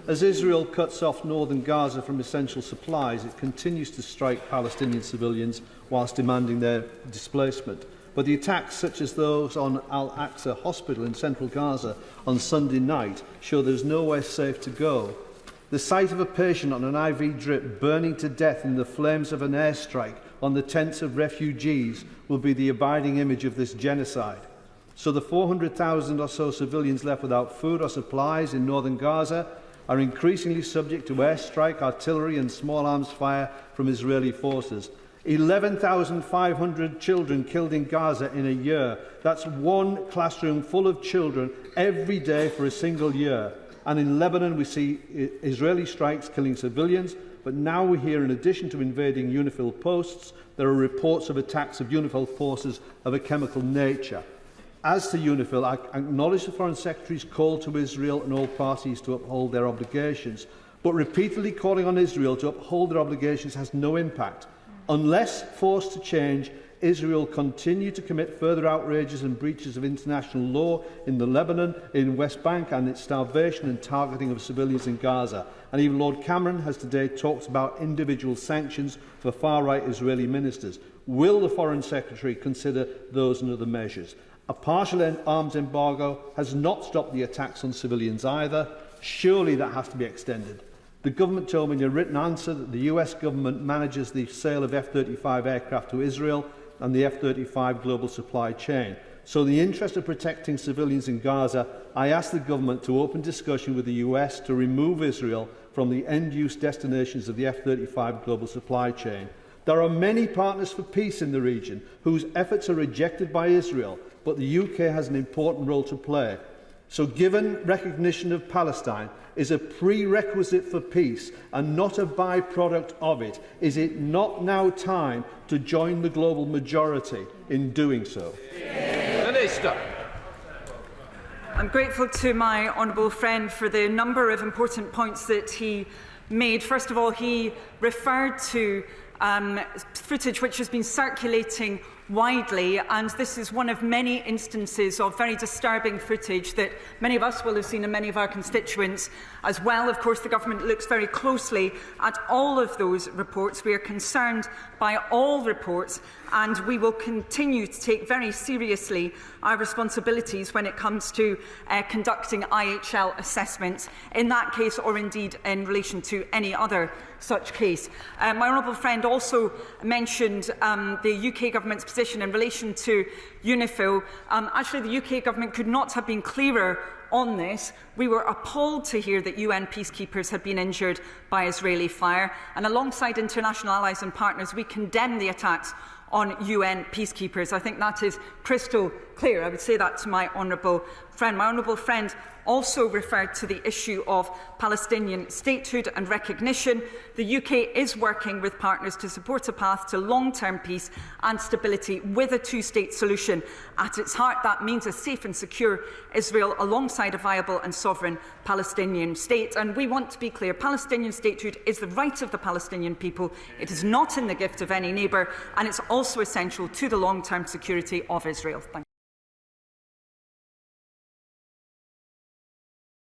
As Israel cuts off northern Gaza from essential supplies, it continues to strike Palestinian civilians whilst demanding their displacement. But the attacks, such as those on Al-Aqsa Hospital in central Gaza on Sunday night, show there is nowhere safe to go. The sight of a patient on an IV drip burning to death in the flames of an airstrike on the tents of refugees will be the abiding image of this genocide. So the 400,000 or so civilians left without food or supplies in northern Gaza are increasingly subject to airstrike, artillery and small arms fire from Israeli forces. 11,500 children killed in Gaza in a year. That's one classroom full of children every day for a single year. And in Lebanon, we see Israeli strikes killing civilians, but now we hear, in addition to invading UNIFIL posts, there are reports of attacks of UNIFIL forces of a chemical nature. As to UNIFIL, I acknowledge the Foreign Secretary's call to Israel and all parties to uphold their obligations, but repeatedly calling on Israel to uphold their obligations has no impact. Unless forced to change, Israel continue to commit further outrages and breaches of international law in the Lebanon, in West Bank, and its starvation and targeting of civilians in Gaza. And even Lord Cameron has today talked about individual sanctions for far-right Israeli ministers. Will the Foreign Secretary consider those and other measures? A partial arms embargo has not stopped the attacks on civilians either. Surely that has to be extended. The government told me in a written answer that the US government manages the sale of F-35 aircraft to Israel and the F-35 global supply chain. So in the interest of protecting civilians in Gaza, I ask the government to open discussion with the US to remove Israel from the end-use destinations of the F-35 global supply chain. There are many partners for peace in the region whose efforts are rejected by Israel, but the UK has an important role to play. So given recognition of Palestine is a prerequisite for peace and not a byproduct of it, is it not now time to join the global majority in doing so? Minister. I'm grateful to my honourable friend for the number of important points that he made. First of all, he referred to footage which has been circulating widely, and this is one of many instances of very disturbing footage that many of us will have seen and many of our constituents as well. Of course, the government looks very closely at all of those reports. We are concerned by all reports, and we will continue to take very seriously our responsibilities when it comes to conducting IHL assessments in that case, or indeed in relation to any other such case. My honourable friend also mentioned the UK government's position in relation to UNIFIL. Actually, the UK government could not have been clearer on this. We were appalled to hear that UN peacekeepers had been injured by Israeli fire, and alongside international allies and partners, we condemn the attacks on UN peacekeepers. I think that is crystal clear. I would say that to my honourable friend. My honourable friend also referred to the issue of Palestinian statehood and recognition. The UK is working with partners to support a path to long-term peace and stability with a two-state solution at its heart. That means a safe and secure Israel alongside a viable and sovereign Palestinian state. And we want to be clear, Palestinian statehood is the right of the Palestinian people. It is not in the gift of any neighbour, and it's also essential to the long-term security of Israel. Thank you.